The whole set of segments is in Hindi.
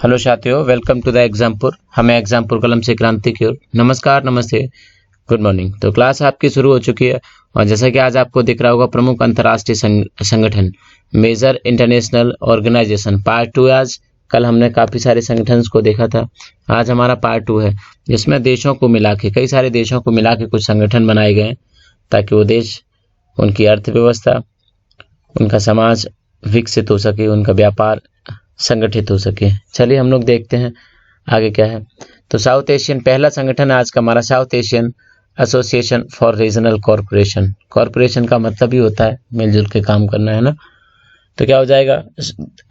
हेलो साथियों, वेलकम टू द एग्जामपुर। हमें एग्जामपुर कलम से क्रांति की ओर नमस्कार, नमस्ते, गुड मॉर्निंग। तो क्लास आपकी शुरू हो चुकी है और जैसा कि आज आपको दिख रहा होगा, प्रमुख अंतर्राष्ट्रीय संगठन मेजर इंटरनेशनल ऑर्गेनाइजेशन पार्ट 2 आज। कल हमने काफ़ी सारे संगठन को देखा था, आज हमारा पार्ट 2 है, जिसमें देशों को मिला के, कई सारे देशों को मिला के कुछ संगठन बनाए गए हैं ताकि वो देश, उनकी अर्थव्यवस्था, उनका समाज विकसित हो सके, उनका व्यापार संगठित हो सके। चलिए हम लोग देखते हैं आगे क्या है। तो साउथ एशियन, पहला संगठन आज का हमारा south Asian association for regional corporation. Corporation का मतलब ही होता है मिलजुल के काम करना, है ना। तो क्या हो जाएगा,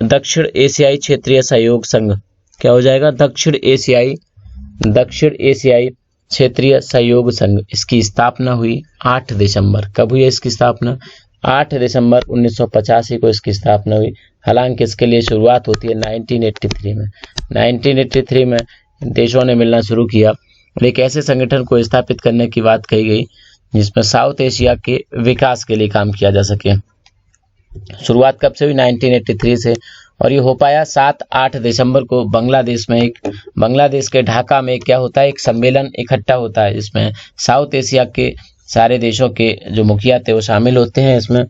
दक्षिण एशियाई क्षेत्रीय सहयोग संघ। क्या हो जाएगा, दक्षिण एशियाई क्षेत्रीय सहयोग संघ। इसकी स्थापना हुई 8 दिसंबर। कब हुई है इसकी स्थापना? 8 दिसंबर 1985 को इसकी स्थापना हुई। हालांकि इसके लिए शुरुआत होती है 1983 में। 1983 में देशों ने मिलना शुरू किया। एक ऐसे संगठन को स्थापित करने की बात कही गई जिसमें साउथ एशिया के विकास के लिए काम किया जा सके। शुरुआत कब से हुई? 1983 से। और ये हो पाया 7-8 दिसंबर को बांग्लादेश के ढाका में क्या होता है, एक सम्मेलन इकट्ठा होता है, जिसमें साउथ एशिया के सारे देशों के जो मुखिया थे वो शामिल होते हैं इसमें।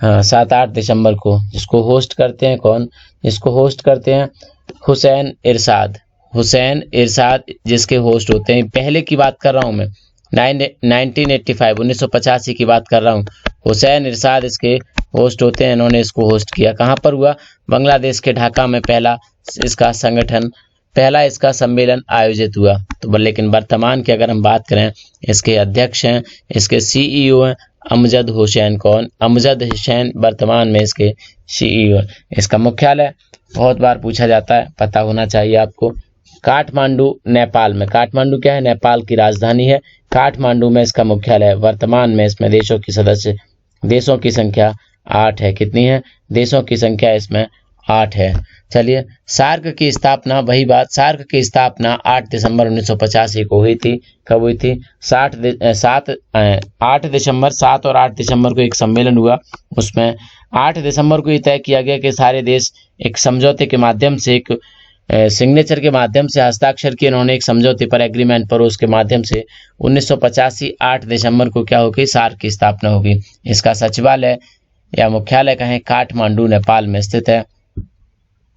7-8 दिसंबर को। जिसको होस्ट करते हैं कौन? इसको होस्ट करते हैं हुसैन इरशाद जिसके होस्ट होते हैं। पहले की बात कर रहा हूँ मैं, 1985 की बात कर रहा हूँ। हुसैन इरशाद इसके होस्ट होते हैं। इन्होंने इसको होस्ट किया। कहाँ पर हुआ? बांग्लादेश के ढाका में पहला इसका सम्मेलन आयोजित हुआ। तो लेकिन वर्तमान की अगर हम बात करें, इसके अध्यक्ष हैं, इसके सीईओ हैं अमजद हुसैन। कौन? अमजद हुसैन वर्तमान में इसके सीईओ। इसका मुख्यालय बहुत बार पूछा जाता है, पता होना चाहिए आपको, काठमांडू, नेपाल में। काठमांडू क्या है? नेपाल की राजधानी है। काठमांडू में इसका मुख्यालय है। वर्तमान में इसमें देशों की संख्या 8 है। कितनी है? देशों की संख्या इसमें 8 है। चलिए, सार्क की स्थापना, वही बात, सार्क की स्थापना 8 दिसंबर 1985 को हुई थी। कब हुई थी? 7 और 8 दिसंबर को एक सम्मेलन हुआ। उसमें 8 दिसंबर को ये तय किया गया कि सारे देश एक समझौते के माध्यम से, एक सिग्नेचर के माध्यम से हस्ताक्षर किए इन्होंने एक समझौते पर, एग्रीमेंट पर। उसके माध्यम से 1985 8 दिसंबर को क्या होगी? सार्क की स्थापना होगी। इसका सचिवालय या मुख्यालय कहें, काठमांडू नेपाल में स्थित है।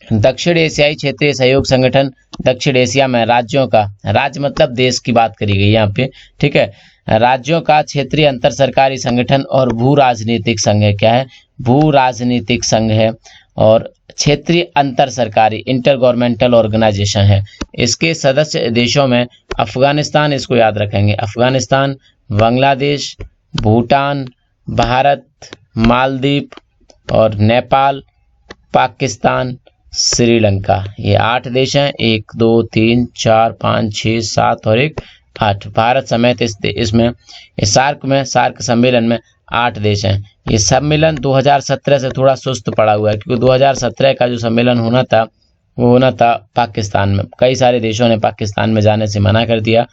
दक्षिण एशियाई क्षेत्रीय सहयोग संगठन, दक्षिण एशिया में राज्यों का, राज्य मतलब देश की बात करी गई यहाँ पे, ठीक है। राज्यों का क्षेत्रीय अंतर सरकारी संगठन और भू राजनीतिक संघ है। क्या है? भू राजनीतिक संघ है और क्षेत्रीय अंतर सरकारी, इंटर गवर्नमेंटल ऑर्गेनाइजेशन है। इसके सदस्य देशों में अफगानिस्तान, इसको याद रखेंगे, अफगानिस्तान, बांग्लादेश, भूटान, भारत, मालदीव और नेपाल, पाकिस्तान, श्रीलंका। ये 8 देश हैं। 1 2 3 4 5 6 7 और 1 8। भारत समेत इसमें इस सार्क सम्मेलन में 8 देश हैं। ये सम्मेलन 2017 से थोड़ा सुस्त पड़ा हुआ है, क्योंकि 2017 का जो सम्मेलन होना था वो होना था पाकिस्तान में। कई सारे देशों ने पाकिस्तान में जाने से मना कर दिया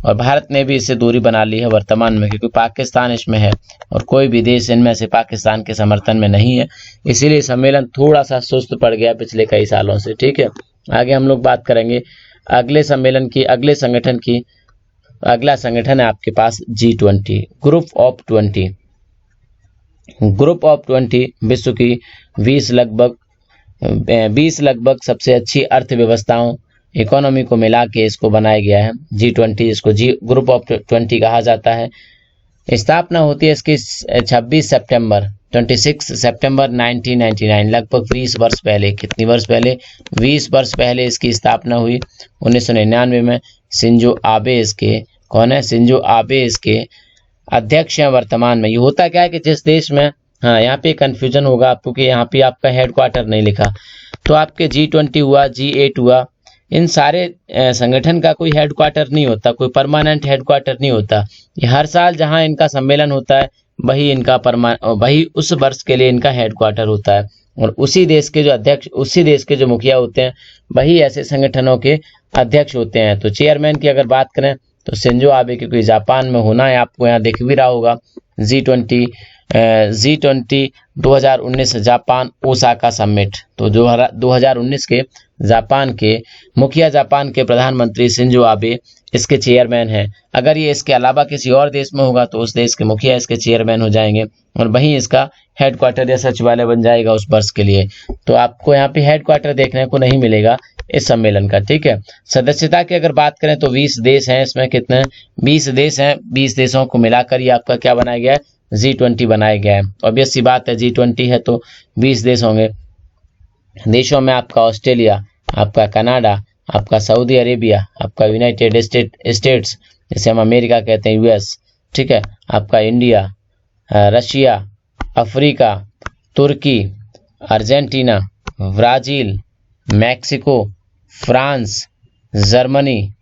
और भारत ने भी इससे दूरी बना ली है वर्तमान में, क्योंकि पाकिस्तान इसमें है और कोई भी देश इनमें से पाकिस्तान के समर्थन में नहीं है। इसीलिए सम्मेलन थोड़ा सा सुस्त पड़ गया पिछले कई सालों से, ठीक है। आगे हम लोग बात करेंगे अगले सम्मेलन की, अगले संगठन की। अगला संगठन है आपके पास G20, ग्रुप ऑफ 20। विश्व की 20 लगभग सबसे अच्छी अर्थव्यवस्थाओं, इकोनॉमी को मिला के इसको बनाया गया है G20, इसको ग्रुप ऑफ 20 कहा जाता है। स्थापना होती है इसकी 26 सितंबर 1999, लगभग 20 वर्ष पहले। कितनी वर्ष पहले? 20 वर्ष पहले इसकी स्थापना हुई। 1999 में शिंजो आबे इसके, कौन है? शिंजो आबे इसके अध्यक्ष हैं वर्तमान में। ये होता क्या है कि जिस देश में, हाँ यहाँ पे कंफ्यूजन होगा आपको कि यहाँ पे आपका हेडक्वार्टर नहीं लिखा, तो आपके G20 हुआ, G8 हुआ, इन सारे संगठन का कोई हेडक्वार्टर नहीं होता, कोई परमानेंट हेडक्वार्टर नहीं होता। ये हर साल जहाँ इनका सम्मेलन होता है वही उस वर्ष के लिए इनका हेडक्वार्टर होता है और उसी देश के जो अध्यक्ष, उसी देश के जो मुखिया होते हैं, वही ऐसे संगठनों के अध्यक्ष होते हैं। तो चेयरमैन की अगर बात करें तो शिंजो आबे, क्योंकि जापान में होना है, आपको यहाँ दिख भी रहा होगा G20 G20 2019 Japan Osaka summit. तो जो 2019 के जापान के मुखिया, जापान के प्रधानमंत्री शिंजो आबे इसके चेयरमैन हैं। अगर ये इसके अलावा किसी और देश में होगा तो उस देश के मुखिया इसके चेयरमैन हो जाएंगे और वहीं इसका हेडक्वार्टर या सचिवालय बन जाएगा उस वर्ष के लिए। तो आपको यहाँ पे हेडक्वार्टर देखने को नहीं मिलेगा इस सम्मेलन का, ठीक है। सदस्यता की अगर बात करें तो 20 देश हैं, इसमें कितने 20 देश हैं। 20 देशों को मिलाकर ये आपका क्या बनाया गया है, G20 बनाया गया है। ऑब्वियस सी बात है, G20 है तो 20 देश होंगे। देशों में आपका ऑस्ट्रेलिया, आपका कनाडा, आपका सऊदी अरेबिया, आपका यूनाइटेड स्टेट्स जैसे हम अमेरिका कहते हैं US, ठीक है, आपका India, Russia, Africa, Turkey, Argentina, Brazil, Mexico, France, Germany,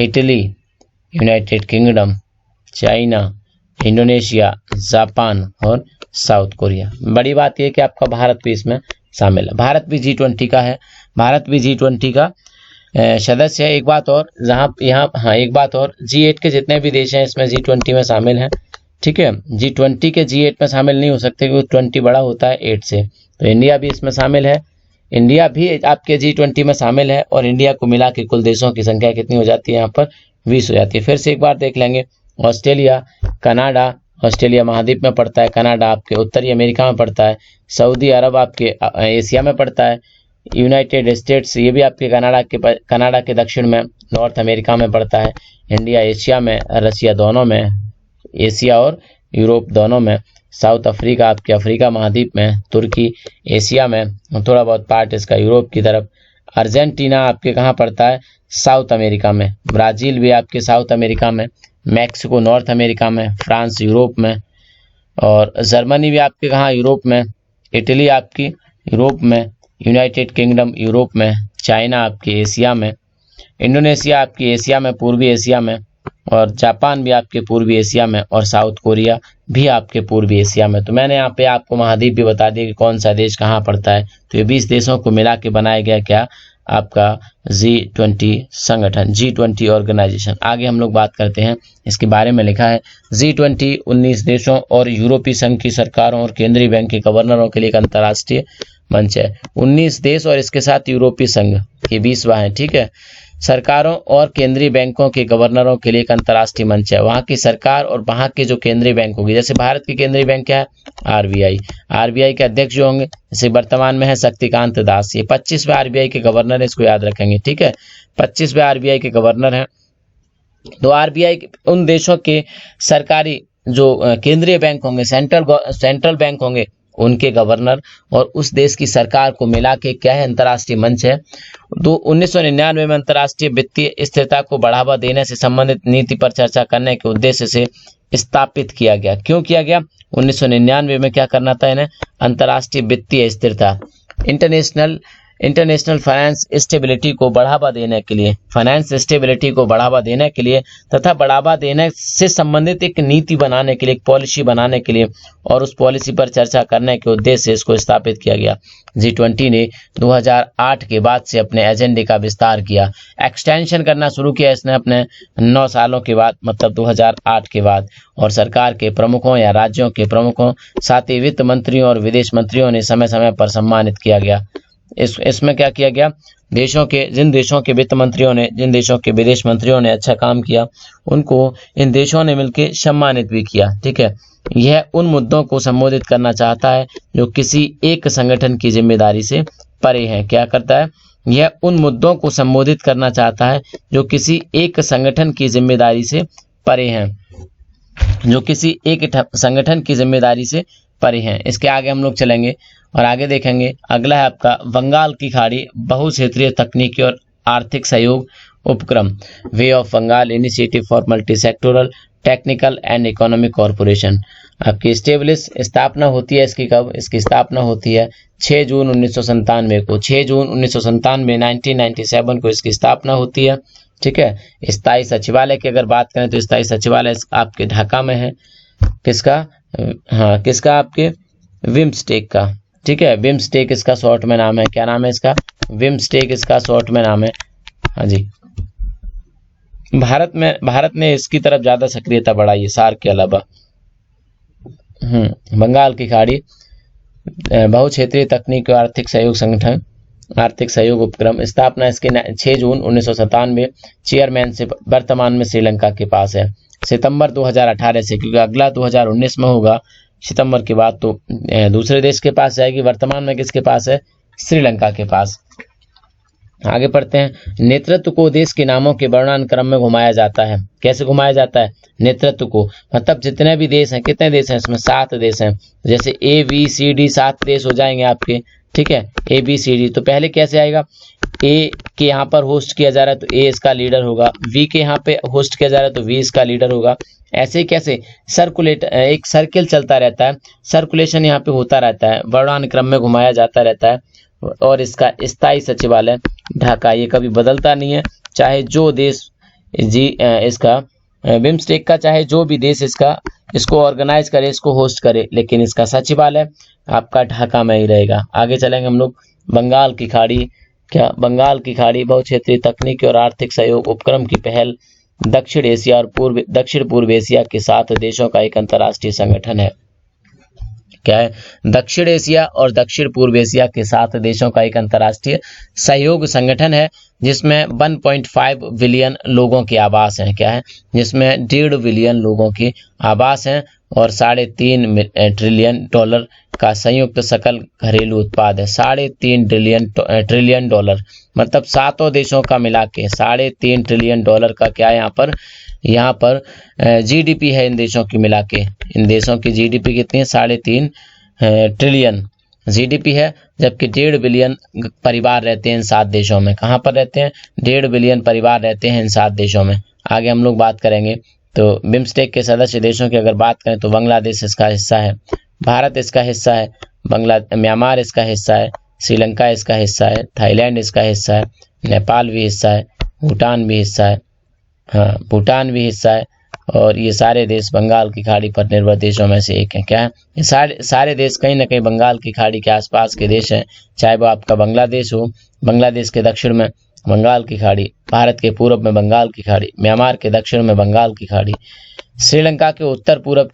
Italy, United Kingdom, China, Indonesia, Japan और साउथ कोरिया। बड़ी बात यह कि आपका भारत भी इसमें शामिल है। भारत भी G20 का है, भारत भी G20 का सदस्य है। एक बात और, एक बात और, G8 के जितने भी देश हैं इसमें G20 में शामिल हैं, ठीक है। G20 के G8 में शामिल नहीं हो सकते क्योंकि 20 बड़ा होता है 8 से, तो इंडिया भी इसमें शामिल है। इंडिया भी आपके G20 में शामिल है और इंडिया को मिला के कुल देशों की संख्या कितनी हो जाती है, यहाँ पर 20 हो जाती है। फिर से एक बार देख लेंगे, ऑस्ट्रेलिया, कनाडा, ऑस्ट्रेलिया महाद्वीप में पड़ता है, कनाडा आपके उत्तरी अमेरिका में पड़ता है, सऊदी अरब आपके एशिया में पड़ता है, यूनाइटेड स्टेट्स ये भी आपके कनाडा के दक्षिण में नॉर्थ अमेरिका में पड़ता है, इंडिया एशिया में, रशिया दोनों में, एशिया और यूरोप दोनों में, साउथ अफ्रीका आपके अफ्रीका महाद्वीप में, तुर्की एशिया में, थोड़ा बहुत पार्ट इसका यूरोप की तरफ, अर्जेंटीना आपके कहाँ पड़ता है, साउथ अमेरिका में, ब्राज़ील भी आपके साउथ अमेरिका में, मैक्सिको नॉर्थ अमेरिका में, फ्रांस यूरोप में, और जर्मनी भी आपके कहाँ यूरोप में, इटली आपकी यूरोप में, यूनाइटेड किंगडम यूरोप में, चाइना आपके एशिया में, इंडोनेशिया आपकी एशिया में, पूर्वी एशिया में, और जापान भी आपके पूर्वी एशिया में, और साउथ कोरिया भी आपके पूर्वी एशिया में। तो मैंने यहाँ पे आपको महाद्वीप भी बता दिया कि कौन सा देश कहाँ पड़ता है। तो ये 20 देशों को मिला के बनाया गया क्या, आपका G20 संगठन, G20 ऑर्गेनाइजेशन। आगे हम लोग बात करते हैं, इसके बारे में लिखा है G20 19 देशों और यूरोपीय संघ की सरकारों और केंद्रीय बैंक के गवर्नरों के लिए एक अंतर्राष्ट्रीय मंच है। 19 देश और इसके साथ यूरोपीय संघ, ये 20वां है, ठीक है। सरकारों और केंद्रीय बैंकों के गवर्नरों के लिए एक अंतर्राष्ट्रीय मंच है। वहाँ की सरकार और वहाँ के जो केंद्रीय बैंक होगी, जैसे भारत की केंद्रीय बैंक क्या है, RBI के अध्यक्ष जो होंगे, जैसे वर्तमान में है शक्तिकांत दास, ये 25वें RBI के गवर्नर है, इसको याद रखेंगे, ठीक है, 25वें RBI के गवर्नर हैं। तो RBI उन देशों के सरकारी जो केंद्रीय बैंक होंगे, सेंट्रल बैंक होंगे, उनके गवर्नर और उस देश की सरकार को मिला के क्या है, अंतर्राष्ट्रीय मंच है। तो 1999 में अंतर्राष्ट्रीय वित्तीय स्थिरता को बढ़ावा देने से संबंधित नीति पर चर्चा करने के उद्देश्य से स्थापित किया गया। क्यों किया गया, 1999 में क्या करना था इन्हें, अंतर्राष्ट्रीय वित्तीय स्थिरता, इंटरनेशनल फाइनेंस स्टेबिलिटी को बढ़ावा देने के लिए, फाइनेंस स्टेबिलिटी को बढ़ावा देने के लिए तथा बढ़ावा देने से संबंधित एक नीति बनाने के लिए, एक पॉलिसी बनाने के लिए और उस पॉलिसी पर चर्चा करने के उद्देश्य से इसको स्थापित किया गया। G20 ने 2008 के बाद से अपने एजेंडे का विस्तार किया, एक्सटेंशन करना शुरू किया इसने अपने 9 सालों के बाद, मतलब 2008 के बाद, और सरकार के प्रमुखों या राज्यों के प्रमुखों, साथ ही वित्त मंत्रियों और विदेश मंत्रियों ने समय समय पर सम्मानित किया गया। इसमें क्या किया गया, जिन देशों के वित्त मंत्रियों ने, जिन देशों के विदेश मंत्रियों ने अच्छा काम किया, उनको इन देशों ने मिलकर सम्मानित भी किया, ठीक है। यह उन मुद्दों को संबोधित करना चाहता है जो किसी एक संगठन की जिम्मेदारी से परे हैं। क्या करता है, यह उन मुद्दों को संबोधित करना चाहता है जो किसी एक संगठन की जिम्मेदारी से परे हैं, जो किसी एक संगठन की जिम्मेदारी से परे हैं। इसके आगे हम लोग चलेंगे और आगे देखेंगे। अगला है आपका बंगाल की खाड़ी बहुक्षेत्रीय तकनीकी और आर्थिक सहयोग उपक्रम, Bay of Bengal initiative for multi sectoral technical and economic corporation. आपकी स्थापना होती है इसकी कब, इसकी स्थापना होती है 6 जून 1997 को, 6 जून 1997 1997 को इसकी स्थापना होती है, ठीक है। स्थायी सचिवालय की अगर बात करें तो स्थायी सचिवालय आपके ढाका में है। किसका, हाँ किसका, आपके विम्स्टेक का, ठीक है। विम्स्टेक इसका शॉर्ट में नाम है, क्या नाम है इसका, विम्स्टेक इसका शॉर्ट में नाम है, हाँ जी। भारत ने इसकी तरफ ज्यादा सक्रियता बढ़ाई है सार्क के अलावा, बंगाल की खाड़ी बहुक्षेत्रीय तकनीक और आर्थिक सहयोग संगठन, आर्थिक सहयोग उपक्रम, स्थापना इसके 6 जून 1997 चेयरमैन से वर्तमान में श्रीलंका के पास है। सितंबर 2018 से, क्योंकि अगला 2019 में होगा, सितंबर के बाद तो दूसरे देश के पास जाएगी। वर्तमान में किसके पास है? श्रीलंका के पास। आगे पढ़ते हैं। नेतृत्व को देश के नामों के वर्णानुक्रम में घुमाया जाता है। कैसे घुमाया जाता है? नेतृत्व को, मतलब जितने भी देश हैं, कितने देश हैं इसमें? 7 देश हैं। जैसे ABCD 7 देश हो जाएंगे आपके, ठीक है, ABCD। तो पहले कैसे आएगा? ए के यहाँ पर होस्ट किया जा रहा है तो ए इसका लीडर होगा, वी के यहाँ पे होस्ट किया जा रहा है तो वी इसका लीडर होगा। ऐसे ही कैसे सर्कुलेट, एक सर्किल चलता रहता है, सर्कुलेशन यहाँ पे होता रहता है, वर्णानुक्रम में घुमाया जाता रहता है। और इसका स्थायी सचिवालय ढाका, ये कभी बदलता नहीं है, चाहे जो देश इसका बिम्स्टेक का, चाहे जो भी देश इसको ऑर्गेनाइज करे, इसको होस्ट करे, लेकिन इसका सचिवालय आपका ढाका में ही रहेगा। आगे चलेंगे हम लोग। बंगाल की खाड़ी, क्या बंगाल की खाड़ी बहुक्षेत्रीय तकनीकी और आर्थिक सहयोग उपक्रम की पहल दक्षिण एशिया और दक्षिण पूर्व एशिया के 7 देशों का एक अंतर्राष्ट्रीय संगठन है। क्या है? दक्षिण एशिया और दक्षिण पूर्व एशिया के 7 देशों का एक अंतर्राष्ट्रीय सहयोग संगठन है, जिसमें 1.5 बिलियन लोगों के आवास हैं। क्या है? जिसमें 1.5 बिलियन लोगों की आवास हैं और $3.5 ट्रिलियन का संयुक्त सकल घरेलू उत्पाद है। $3.5 ट्रिलियन, मतलब 7 देशों का मिला के $3.5 ट्रिलियन का क्या है यहाँ पर GDP है इन देशों की मिला के। इन देशों की GDP कितनी है? 3.5 ट्रिलियन GDP है, जबकि 1.5 बिलियन परिवार रहते हैं इन 7 देशों में। कहाँ पर रहते हैं? 1.5 बिलियन परिवार रहते हैं इन 7 देशों में। आगे हम लोग बात करेंगे तो बिम्स्टेक के सदस्य देशों की अगर बात करें तो बांग्लादेश इसका हिस्सा है, भारत इसका हिस्सा है, म्यांमार इसका हिस्सा है, श्रीलंका इसका हिस्सा है, थाईलैंड इसका हिस्सा है, नेपाल भी हिस्सा है, भूटान भी हिस्सा है, हाँ भूटान भी हिस्सा है। और ये सारे देश बंगाल की खाड़ी पर निर्भर देशों में से एक है। क्या है? ये सारे देश कहीं ना कहीं बंगाल की खाड़ी के आसपास के देश हैं, चाहे वो आपका बांग्लादेश हो, बांग्लादेश के दक्षिण में बंगाल की खाड़ी, भारत के पूर्व में बंगाल की खाड़ी, म्यांमार के दक्षिण में बंगाल की खाड़ी, श्रीलंका के उत्तर पूर्व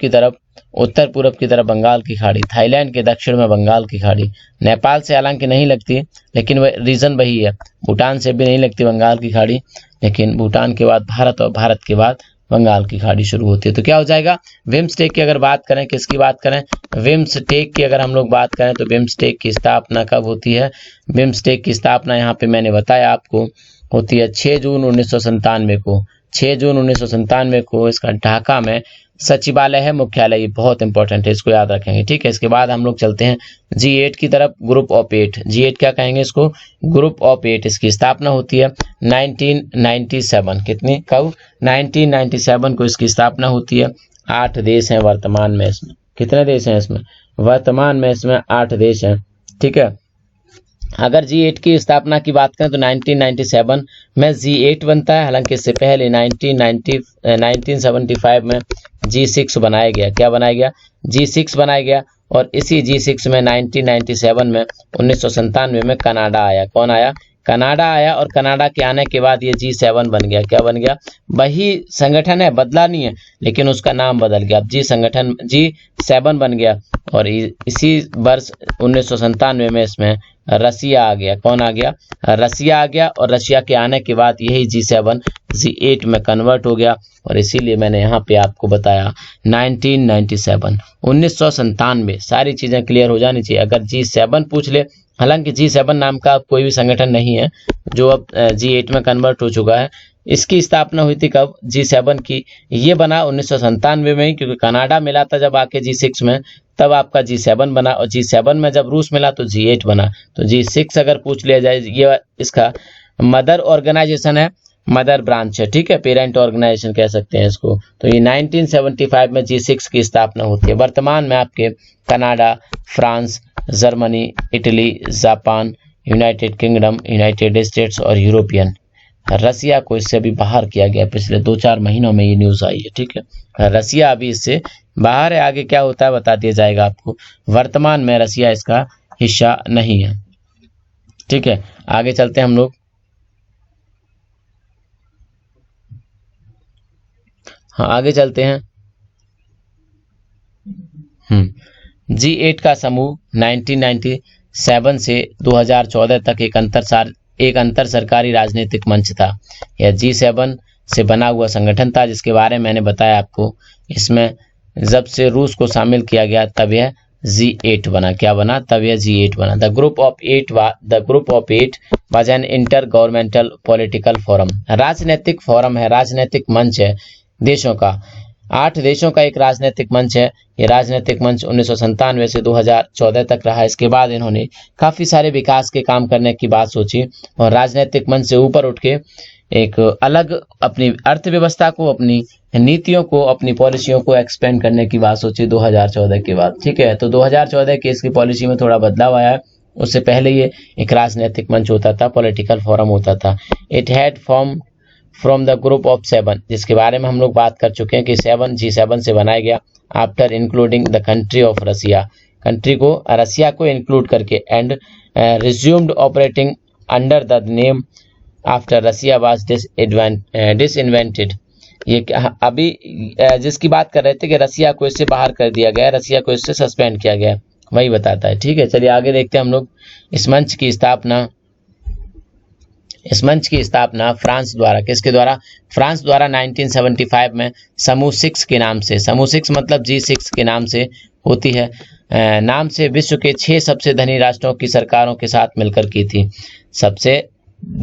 की तरफ बंगाल की खाड़ी, थाईलैंड के दक्षिण में बंगाल की खाड़ी, नेपाल से हालांकि नहीं लगती, लेकिन वह रीजन वही है। भूटान से भी नहीं लगती बंगाल की खाड़ी, लेकिन भूटान के बाद भारत और भारत के बाद बंगाल की खाड़ी शुरू होती है। तो क्या हो जाएगा? बिम्स्टेक की अगर बात करें, किसकी बात करें? बिम्स्टेक की अगर हम लोग बात करें तो बिम्स्टेक की स्थापना कब होती है? बिम्स्टेक की स्थापना यहाँ पे मैंने बताया आपको होती है 6 जून 1997 को। 6 जून 1997 को इसका ढाका में सचिवालय है, मुख्यालय। ये बहुत इंपॉर्टेंट है, इसको याद रखेंगे, ठीक है। इसके बाद हम लोग चलते हैं G8 की तरफ, ग्रुप ऑफ 8। G8 क्या कहेंगे इसको? Group of 8। इसकी स्थापना होती है 1997। कितनी? कब? 1997 को इसकी स्थापना होती है। 8 देश हैं वर्तमान में इसमें। कितने देश हैं इसमें? वर्तमान में इसमें 8 देश हैं, ठीक है। अगर G8 की स्थापना की बात करें तो 1997 में G8 बनता है, हालांकि इससे पहले 1975 में G6 बनाया गया। क्या बनाया गया? G6 बनाया गया। और इसी G6 में 1997 में 1997 में कनाडा आया। कौन आया? कनाडा आया। और कनाडा के आने के बाद ये G7 बन गया। क्या बन गया? वही संगठन है, बदला नहीं है, लेकिन उसका नाम बदल गया। अब G7 बन गया। और इसी वर्ष 1997 में इसमें रसिया आ गया। कौन आ गया? रसिया आ गया। और रसिया के आने के बाद यही G7 G8 में कन्वर्ट हो गया। और इसीलिए मैंने यहाँ पे आपको बताया 1997, 1997। सारी चीजें क्लियर हो जानी चाहिए। अगर G7 पूछ ले, हालांकि G7 नाम का कोई भी संगठन नहीं है, जो अब G8 में कन्वर्ट हो चुका है। इसकी स्थापना हुई थी कब? G7 की। ये बना 1997 में ही, क्योंकि कनाडा मिला था जब आके G6 में, तब आपका G7 बना। और G7 में जब रूस मिला तो G8 बना। तो G6 अगर पूछ लिया जाए, ये इसका मदर ऑर्गेनाइजेशन है, मदर ब्रांच है, ठीक है, पेरेंट ऑर्गेनाइजेशन कह सकते हैं इसको। तो ये 1975 में G6 की स्थापना होती है। वर्तमान में आपके Canada, France, Germany, Italy, Japan, United kingdom, United states और यूरोपियन, रसिया को इससे अभी बाहर किया गया। पिछले 2-4 महीनों में ये न्यूज आई है, ठीक है। रसिया अभी इससे बाहर है। आगे क्या होता है बता दिया जाएगा आपको। वर्तमान में रसिया इसका हिस्सा नहीं है, ठीक है। आगे चलते हैं हम लोग। हाँ आगे चलते हैं। G8 का समूह 1997 से 2014 तक एक अंतर सरकारी राजनीतिक मंच था। यह G7 से बना हुआ संगठन था, जिसके बारे में मैंने बताया आपको। इसमें जब से रूस को शामिल किया गया तब यह G8 बना। क्या बना? तब यह G8 बना। The group of eight was an inter governmental political forum. राजनीतिक फोरम है, राजनीतिक मंच है देशों का। 8 देशों का एक राजनीतिक मंच है। ये राजनीतिक मंच 1997 से 2014 तक रहा। इसके बाद इन्होंने काफ़ी सारे विकास के काम करने की बात सोची और राजनीतिक मंच से ऊपर उठ के एक अलग अपनी अर्थव्यवस्था को, अपनी नीतियों को, अपनी पॉलिसियों को एक्सपेंड करने की बात सोची 2014 के बाद। ठीक है, तो 2014 के इसकी पॉलिसी में थोड़ा बदलाव आया है। उससे पहले ये एक राजनीतिक मंच होता था, पॉलिटिकल फोरम होता था। It had form from the group of 7, जिसके बारे में हम लोग बात कर चुके हैं कि G7 से बनाया गया। After including the country of Russia, country को, रसिया को इंक्लूड करके, and resumed operating under the name after Russia was disinvited. ये अभी जिसकी बात कर रहे थे कि रसिया को इससे बाहर कर दिया गया, रसिया को इससे सस्पेंड किया गया, वही बताता है। ठीक है, चलिए आगे देखते हैं हम लोग। इस मंच की स्थापना फ्रांस द्वारा, किसके द्वारा? फ्रांस द्वारा 1975 में समूह 6 के नाम से, समूह 6 मतलब G6 के नाम से होती है, नाम से विश्व के 6 सबसे धनी राष्ट्रों की सरकारों के साथ मिलकर की थी।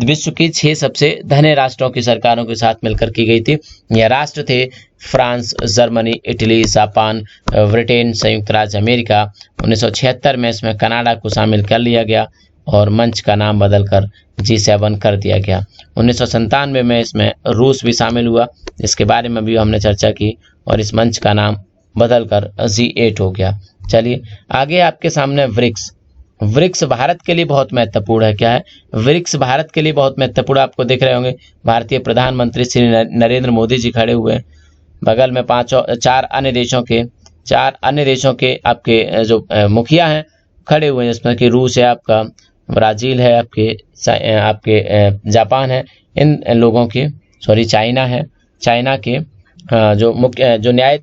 विश्व की 6 सबसे धनी राष्ट्रों की सरकारों के साथ मिलकर की गई थी। यह राष्ट्र थे France, Germany, Italy, Japan, Britain, संयुक्त राज्य अमेरिका। 1976 में इसमें कनाडा को शामिल कर लिया गया और मंच का नाम बदलकर G7 कर दिया गया। 1997 में इसमें रूस भी शामिल हुआ, इसके बारे में भी हमने चर्चा की, और इस मंच का नाम बदलकर G8 हो गया। चलिए आगे आपके सामने ब्रिक्स भारत के लिए बहुत महत्वपूर्ण है। क्या है? ब्रिक्स भारत के लिए बहुत महत्वपूर्ण। आपको दिख रहे होंगे भारतीय प्रधानमंत्री श्री नरेंद्र मोदी जी खड़े हुए, बगल में 4 अन्य देशों के आपके जो मुखिया हैं खड़े हुए हैं, जिसमें कि रूस है, आपका ब्राज़ील है, आपके जापान है, इन लोगों के, चाइना है, चाइना के जो न्याय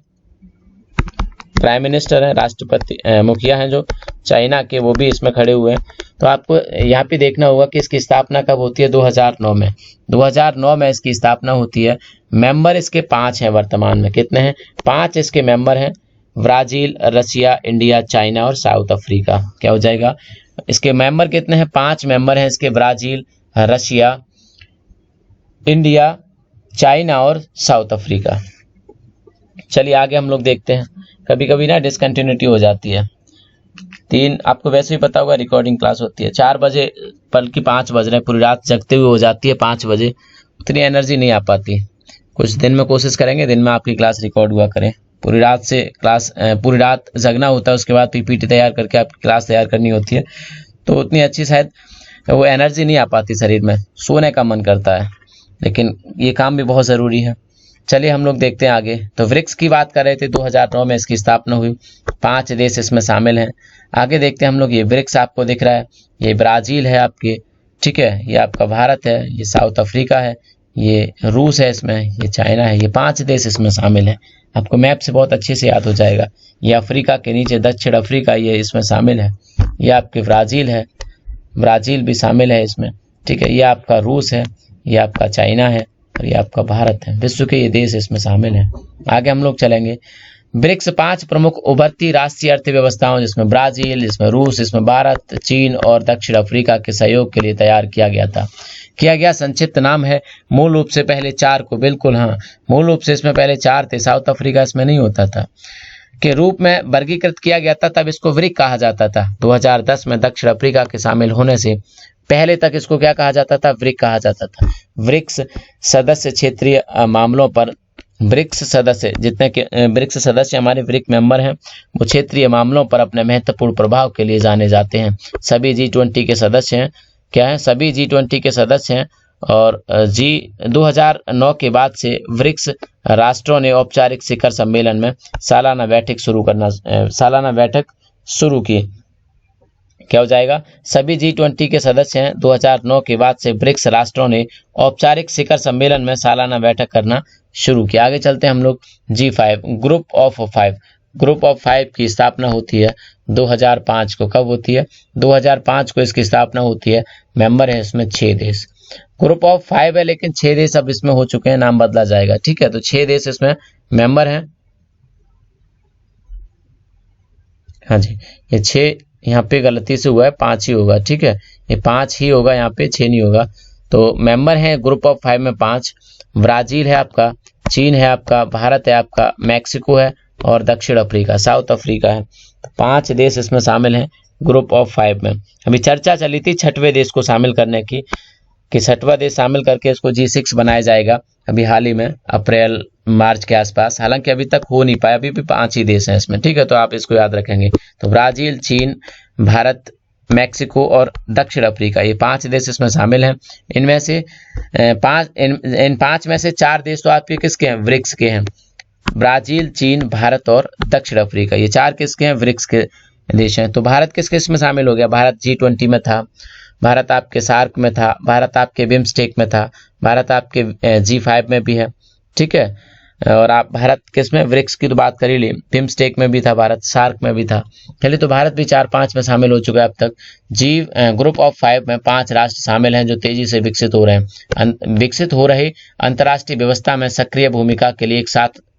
प्राइम मिनिस्टर हैं, राष्ट्रपति मुखिया हैं जो चाइना के, वो भी इसमें खड़े हुए हैं। तो आपको यहाँ पे देखना होगा कि इसकी स्थापना कब होती है? 2009 में। 2009 में इसकी स्थापना होती है। मेंबर इसके 5 हैं वर्तमान में। कितने हैं? 5 इसके मेंबर हैं। ब्राज़ील, रसिया, इंडिया, चाइना और साउथ अफ्रीका। क्या हो जाएगा? इसके मेंबर कितने हैं? 5 मेंबर हैं इसके, ब्राज़ील, रसिया, इंडिया, चाइना और साउथ अफ्रीका। चलिए आगे हम लोग देखते हैं। कभी कभी ना डिसकंटिन्यूटी हो जाती है। 3 आपको वैसे ही पता होगा रिकॉर्डिंग क्लास होती है 4 बजे, बल्कि 5 बज रहे, पूरी रात जगते हुए हो जाती है 5 बजे, उतनी एनर्जी नहीं आ पाती। कुछ दिन में कोशिश करेंगे दिन में आपकी क्लास रिकॉर्ड हुआ करें। पूरी रात जगना होता है, उसके बाद PPT तैयार करके आपकी क्लास तैयार करनी होती है, तो उतनी अच्छी शायद वो एनर्जी नहीं आ पाती शरीर में, सोने का मन करता है, लेकिन ये काम भी बहुत ज़रूरी है। चलिए हम लोग देखते हैं आगे। तो ब्रिक्स की बात कर रहे थे, 2009 में इसकी स्थापना हुई, 5 देश इसमें शामिल हैं। आगे देखते हैं हम लोग। ये ब्रिक्स आपको दिख रहा है, ये ब्राज़ील है आपके, ठीक है, ये आपका भारत है, ये साउथ अफ्रीका है, ये रूस है इसमें, ये चाइना है, ये 5 देश इसमें शामिल हैं। आपको मैप से बहुत अच्छे से याद हो जाएगा। ये अफ्रीका के नीचे दक्षिण अफ्रीका ये इसमें शामिल है। ये आपके ब्राज़ील है, ब्राज़ील भी शामिल है इसमें, ठीक है। ये आपका रूस है, ये आपका चाइना है और ये आपका भारत है। विश्व के ये देश इसमें शामिल हैं। आगे हम लोग चलेंगे। ब्रिक्स 5 प्रमुख उभरती राष्ट्रीय अर्थव्यवस्थाओं, जिसमें ब्राज़ील, जिसमें रूस, जिसमें भारत, चीन और दक्षिण अफ्रीका के सहयोग के लिए तैयार किया गया। संक्षिप्त नाम है। मूल रूप से पहले 4 को, बिल्कुल हाँ, मूल रूप से इसमें पहले 4 थे, साउथ अफ्रीका इसमें नहीं होता था, के रूप में वर्गीकृत किया गया था, तब इसको ब्रिक कहा जाता था। 2010 में दक्षिण अफ्रीका के शामिल होने से पहले तक इसको क्या कहा जाता था? ब्रिक कहा जाता था। ब्रिक्स सदस्य क्षेत्रीय मामलों पर, ब्रिक्स सदस्य जितने के ब्रिक्स सदस्य हमारे ब्रिक मेंबर हैं, वो क्षेत्रीय मामलों पर अपने महत्वपूर्ण प्रभाव के लिए जाने जाते हैं। सभी G20 के सदस्य हैं। क्या है? सभी G20 के सदस्य हैं। और 2009 के बाद से ब्रिक्स राष्ट्रों ने औपचारिक शिखर सम्मेलन में सालाना बैठक शुरू की। क्या हो जाएगा? सभी G20 के सदस्य हैं। 2009 के बाद से ब्रिक्स राष्ट्रों ने औपचारिक शिखर सम्मेलन में सालाना बैठक करना शुरू किया। आगे चलते हैं हम लोग। G5 group of 5, group of 5 की स्थापना होती है 2005 को। कब होती है? 2005 को इसकी स्थापना होती है। मेंबर है इसमें 6 देश। ग्रुप ऑफ 5 है लेकिन 6 देश अब इसमें हो चुके हैं, नाम बदला जाएगा। ठीक है, तो 6 देश इसमें मेंबर हैं। हाँ जी, ये 6 यहाँ पे गलती से हुआ है, 5 ही होगा। ठीक है, ये 5 ही होगा, यहाँ पे 6 नहीं होगा। तो मेंबर है ग्रुप ऑफ 5 में 5। ब्राजील है आपका, चीन है आपका, भारत है आपका, मैक्सिको है और दक्षिण अफ्रीका, साउथ अफ्रीका है। 5 देश इसमें शामिल हैं ग्रुप ऑफ 5 में। अभी चर्चा चली थी 6वें देश को शामिल करने की, कि 6वां देश शामिल करके इसको G6 बनाया जाएगा अभी हाल ही में, अप्रैल मार्च के आसपास। हालांकि अभी तक हो नहीं पाया, अभी भी 5 ही देश हैं इसमें। ठीक है, तो आप इसको याद रखेंगे। तो ब्राजील, चीन, भारत, मैक्सिको और दक्षिण अफ्रीका, ये 5 देश इसमें शामिल हैं। इनमें से इन 5 में से 4 देश तो आपके किसके हैं? ब्रिक्स के हैं। ब्राजील, चीन, भारत और दक्षिण अफ्रीका, ये 4 किसके हैं? ब्रिक्स के देश हैं। तो भारत किस किस में शामिल हो गया? भारत G20 में था, भारत आपके सार्क में था, भारत आपके बिम्स्टेक में था, भारत आपके G5 में भी है। ठीक है, और आप भारत किस में? ब्रिक्स की तो बात कर ही ली, बिम्स्टेक में भी था भारत, सार्क में भी था। चलिए, तो भारत भी 4-5 में शामिल हो चुका है अब तक। ग्रुप ऑफ 5 में 5 राष्ट्र शामिल हैं जो तेजी से विकसित हो रहे हैं, विकसित हो रही अंतर्राष्ट्रीय व्यवस्था में सक्रिय भूमिका के लिए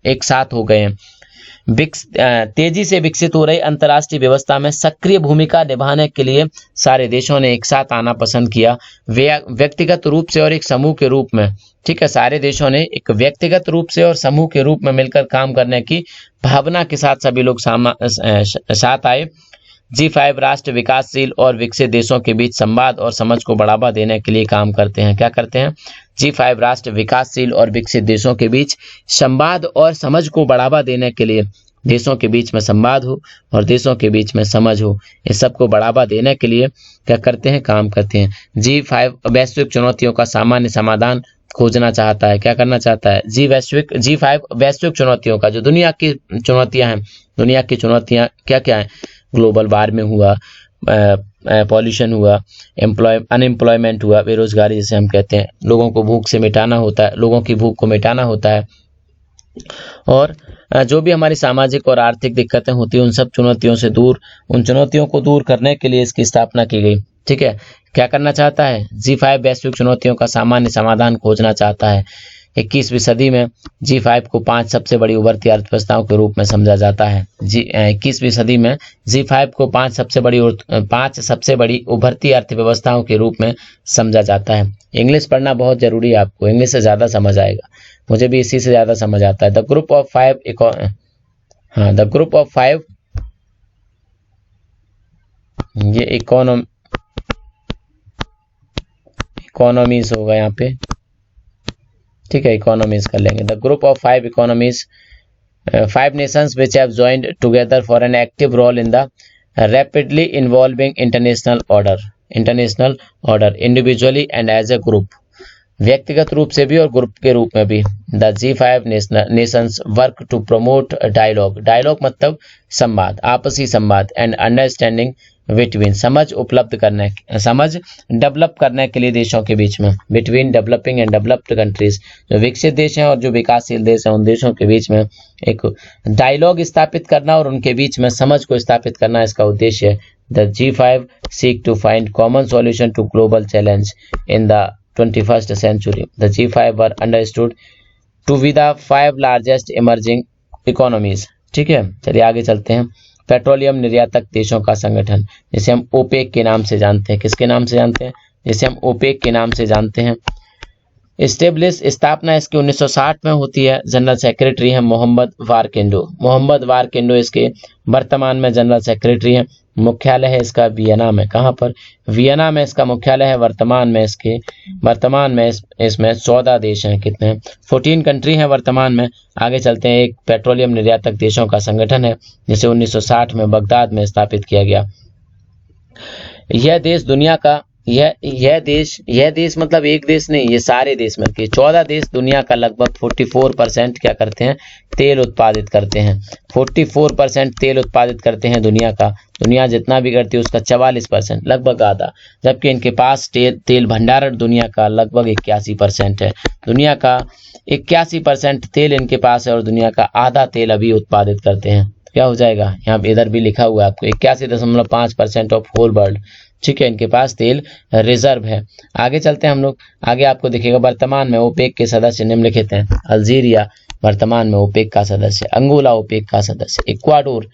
एक साथ हो गए हैं। तेजी से विकसित हो रही अंतर्राष्ट्रीय व्यवस्था में सक्रिय भूमिका निभाने के लिए सारे देशों ने एक साथ आना पसंद किया, व्यक्तिगत रूप से और एक समूह के रूप में। ठीक है, सारे देशों ने एक व्यक्तिगत रूप से और समूह के रूप में मिलकर काम करने की भावना के साथ सभी लोग साथ आए। G5 राष्ट्र विकासशील और विकसित देशों के बीच संवाद और समझ को बढ़ावा देने के लिए काम करते हैं। क्या करते हैं? G5 राष्ट्र विकासशील और विकसित देशों के बीच संवाद और समझ को बढ़ावा देने के लिए, देशों के बीच में संवाद हो और देशों के बीच में समझ हो, इस सब को बढ़ावा देने के लिए क्या करते हैं? काम करते हैं। G5 वैश्विक चुनौतियों का सामान्य समाधान खोजना चाहता है। क्या करना चाहता है? G5 वैश्विक चुनौतियों का, जो दुनिया की चुनौतियां हैं, दुनिया की चुनौतियां क्या क्या हैं? ग्लोबल वार्मिंग हुआ, पॉल्यूशन हुआ, अनएम्प्लॉयमेंट हुआ, बेरोजगारी जिसे हम कहते हैं, लोगों को भूख से मिटाना होता है, लोगों की भूख को मिटाना होता है, और जो भी हमारी सामाजिक और आर्थिक दिक्कतें होती हैं उन सब चुनौतियों से दूर, उन चुनौतियों को दूर करने के लिए इसकी स्थापना की गई। ठीक है, क्या करना चाहता है? G5 वैश्विक चुनौतियों का सामान्य समाधान खोजना चाहता है। 21वीं सदी में G5 को 5 सबसे बड़ी उभरती अर्थव्यवस्थाओं के रूप में समझा जाता है। 21वीं सदी में G5 को 5 सबसे बड़ी उभरती अर्थव्यवस्थाओं के रूप में समझा जाता है। इंग्लिश पढ़ना बहुत जरूरी है आपको, इंग्लिश से ज़्यादा समझ आएगा, मुझे भी इसी से ज़्यादा समझ आता है। द ग्रुप ऑफ 5 ये इकोनॉमीज होगा यहाँ पे। ठीक है, इकोनॉमीज कर लेंगे। The group of 5 economies, 5 nations which have joined together for an active role in the rapidly evolving international order individually and as a group, व्यक्तिगत रूप से भी और ग्रुप के रूप में भी। The G5 nations work to promote dialogue मतलब संवाद, आपसी संवाद, एंड अंडरस्टैंडिंग बिटवीन, समझ डेवलप करने के लिए देशों के बीच में, between developing and developed countries, जो विकसित देश हैं और जो विकासशील देश हैं उन देशों के बीच में एक डायलॉग स्थापित करना और उनके बीच में समझ को स्थापित करना इसका उद्देश्य है। The G5 seek to find common solution to global challenge in the 21st century. The G5 were understood to be the 5 largest emerging economies. ठीक है, चलिए आगे चलते हैं। पेट्रोलियम निर्यातक देशों का संगठन, जिसे हम ओपेक के नाम से जानते हैं। किसके नाम से जानते हैं? जिसे हम ओपेक के नाम से जानते हैं। स्थापना इसकी 1960 में होती है। जनरल सेक्रेटरी हैं मोहम्मद वारकेंडो इसके वर्तमान में जनरल सेक्रेटरी हैं। मुख्यालय है इसका वियना में। कहाँ पर? वियना में इसका मुख्यालय है। वर्तमान में इसमें 14 देश हैं। कितने हैं? 14 कंट्री हैं वर्तमान में। आगे चलते हैं। एक पेट्रोलियम निर्यातक देशों का संगठन है जिसे 1960 में बगदाद में स्थापित किया गया। यह देश दुनिया का यह देश मतलब एक देश नहीं, ये सारे देश मिलकर 14 देश दुनिया का लगभग 44% क्या करते हैं? तेल उत्पादित करते हैं। 44% तेल उत्पादित करते हैं दुनिया का। दुनिया जितना भी करती है उसका 44%, लगभग आधा। जबकि इनके पास तेल भंडारण दुनिया का लगभग 81% है। दुनिया का 81% तेल इनके पास है और दुनिया का आधा तेल अभी उत्पादित करते हैं। क्या हो जाएगा, यहाँ पे इधर भी लिखा हुआ है आपको 81.5% ऑफ होल वर्ल्ड, ठीक है, इनके पास तेल रिजर्व है। आगे चलते हैं हम लोग, आगे आपको दिखेगा वर्तमान में ओपेक के सदस्य निम्नलिखित हैं। अल्जीरिया वर्तमान में ओपेक का सदस्य, अंगोला ओपेक का सदस्य, इक्वाडोर,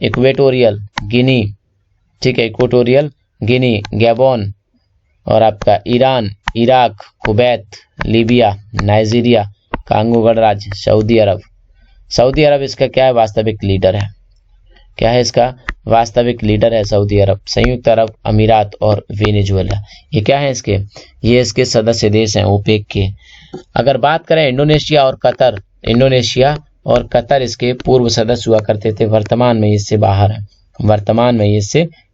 इक्वेटोरियल गिनी, ठीक है, इक्वेटोरियल गिनी, गैबोन, और आपका Iran, Iraq, Kuwait, Libya, Nigeria, Congo गणराज्य, सऊदी अरब इसका क्या है, वास्तविक लीडर है। क्या है इसका वास्तविक लीडर है सऊदी अरब, संयुक्त अरब अमीरात और वेनेजुएला, ये क्या है इसके, ये इसके सदस्य देश हैं ओपेक के। अगर बात करें इंडोनेशिया और कतर इसके पूर्व सदस्य हुआ करते थे, वर्तमान में इससे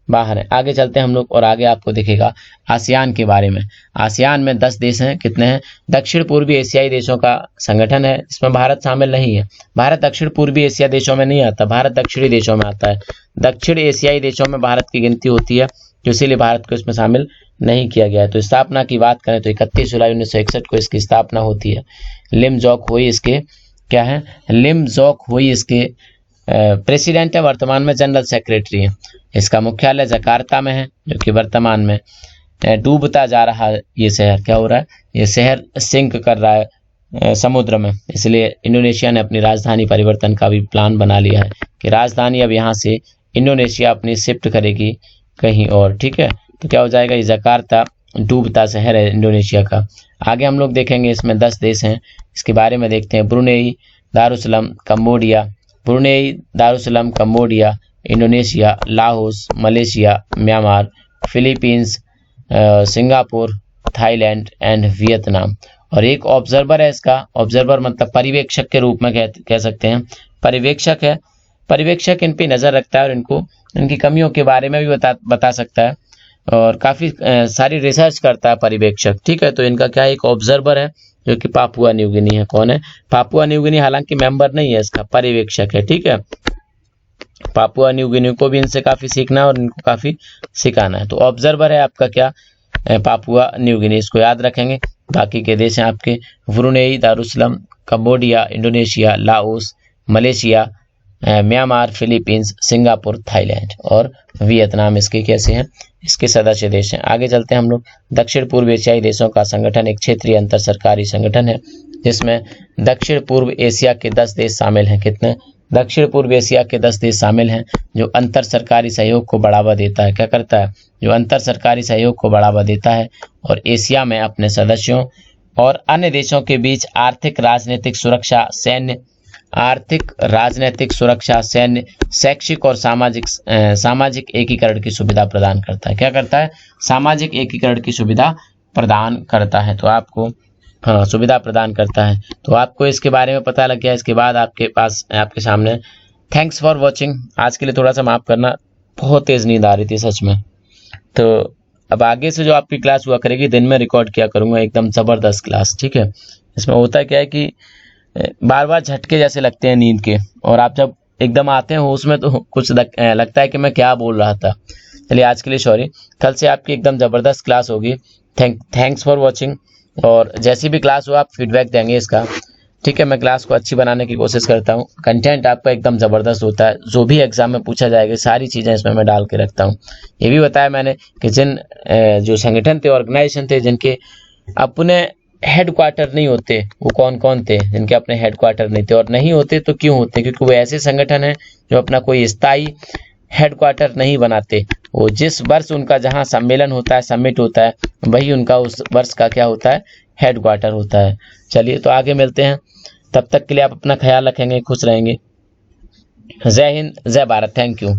बाहर है। आगे चलते हैं हम लोग, और आगे आपको दिखेगा आसियान के बारे में। आसियान में 10 देश हैं, कितने हैं, दक्षिण पूर्वी एशियाई देशों का संगठन है, इसमें भारत शामिल नहीं है। भारत दक्षिण पूर्वी एशिया देशों में नहीं आता, भारत दक्षिणी देशों में आता है। दक्षिण एशियाई देशों में भारत की गिनती होती है, तो इसीलिए भारत को इसमें शामिल नहीं किया गया है। तो स्थापना की बात करें तो 31 जुलाई 1961 को इसकी स्थापना होती है। लिम जोक हुई इसके क्या है, लिम जोक हुई इसके प्रेसिडेंट है, वर्तमान में जनरल सेक्रेटरी है। इसका मुख्यालय जकार्ता में है, जो कि वर्तमान में डूबता जा रहा है ये शहर, क्या हो रहा है, ये शहर सिंक कर रहा है समुद्र में, इसलिए इंडोनेशिया ने अपनी राजधानी परिवर्तन का भी प्लान बना लिया है कि राजधानी अब यहाँ से इंडोनेशिया अपनी शिफ्ट करेगी कहीं और, ठीक है। तो क्या हो जाएगा, ये जकार्ता डूबता शहर है इंडोनेशिया का। आगे हम लोग देखेंगे, इसमें 10 देश हैं, इसके बारे में देखते हैं। Brunei, Darussalam, Cambodia, Indonesia, Laos, Malaysia, Myanmar, Philippines, Singapore, Thailand and Vietnam. और एक ऑब्जर्वर है इसका, ऑब्जर्वर मतलब पर्यवेक्षक के रूप में कह सकते हैं, पर्यवेक्षक है। पर्यवेक्षक इन पे नज़र रखता है और इनको इनकी कमियों के बारे में भी बता सकता है और काफ़ी सारी रिसर्च करता है पर्यवेक्षक, ठीक है। तो इनका क्या है, एक ऑब्जर्वर है जो कि पापुआ न्यू गिनी है। कौन है, पापुआ न्यू गिनी, हालांकि मेंबर नहीं है इसका, पर्यवेक्षक है, ठीक है। पापुआ न्यू गिनी को भी इनसे काफ़ी सीखना है और इनको काफ़ी सिखाना है। तो ऑब्जर्वर है आपका क्या, पापुआ न्यू गिनी, इसको याद रखेंगे। बाकी के देश हैं आपके Brunei, Darussalam, Cambodia, Indonesia, Laos, Malaysia, Myanmar, Philippines, Singapore, Thailand और वियतनाम इसके कैसे हैं, इसके सदस्य देश हैं। आगे चलते हैं हम लोग। दक्षिण पूर्व एशियाई देशों का संगठन एक क्षेत्रीय अंतर सरकारी संगठन है, जिसमें दक्षिण पूर्व एशिया के 10 देश शामिल हैं। कितने, दक्षिण पूर्व एशिया के 10 देश शामिल हैं, जो अंतर सरकारी सहयोग को बढ़ावा देता है। क्या करता है, जो अंतर सरकारी सहयोग को बढ़ावा देता है और एशिया में अपने सदस्यों और अन्य देशों के बीच आर्थिक राजनीतिक सुरक्षा, सैन्य, शैक्षिक और सामाजिक एकीकरण की सुविधा प्रदान करता है। क्या करता है, सामाजिक एकीकरण की सुविधा प्रदान करता है। तो आपको सुविधा प्रदान करता है। तो आपको इसके बारे में पता लग गया। इसके बाद आपके सामने थैंक्स फॉर वॉचिंग। आज के लिए थोड़ा सा माफ़ करना, बहुत तेज़ नींद आ रही थी सच में। तो अब आगे से जो आपकी क्लास हुआ करेगी, दिन में रिकॉर्ड किया करूँगा, एकदम ज़बरदस्त क्लास, ठीक है। इसमें होता क्या है कि बार बार झटके जैसे लगते हैं नींद के, और आप जब एकदम आते हैं उसमें तो कुछ लगता है कि मैं क्या बोल रहा था। चलिए आज के लिए सॉरी, कल से आपकी एकदम ज़बरदस्त क्लास होगी। Thanks for watching. और जैसी भी क्लास हो आप फीडबैक देंगे इसका, ठीक है। मैं क्लास को अच्छी बनाने की कोशिश करता हूँ, कंटेंट आपका एकदम ज़बरदस्त होता है, जो भी एग्जाम में पूछा जाएगा सारी चीज़ें इसमें मैं डाल के रखता हूँ। ये भी बताया मैंने कि जिन जो संगठन थे, ऑर्गेनाइजेशन थे, जिनके अपने हेडक्वार्टर नहीं होते, वो कौन कौन थे, जिनके अपने हेडक्वार्टर नहीं थे, और नहीं होते तो क्यों होते, क्योंकि वो ऐसे संगठन हैं जो अपना कोई स्थायी हेडक्वार्टर नहीं बनाते। वो जिस वर्ष उनका जहाँ सम्मेलन होता है, समिट होता है, वही उनका उस वर्ष का क्या होता है, हेडक्वार्टर होता है। चलिए तो आगे मिलते हैं, तब तक के लिए आप अपना ख्याल रखेंगे, खुश रहेंगे। जय हिंद, जय भारत, थैंक यू।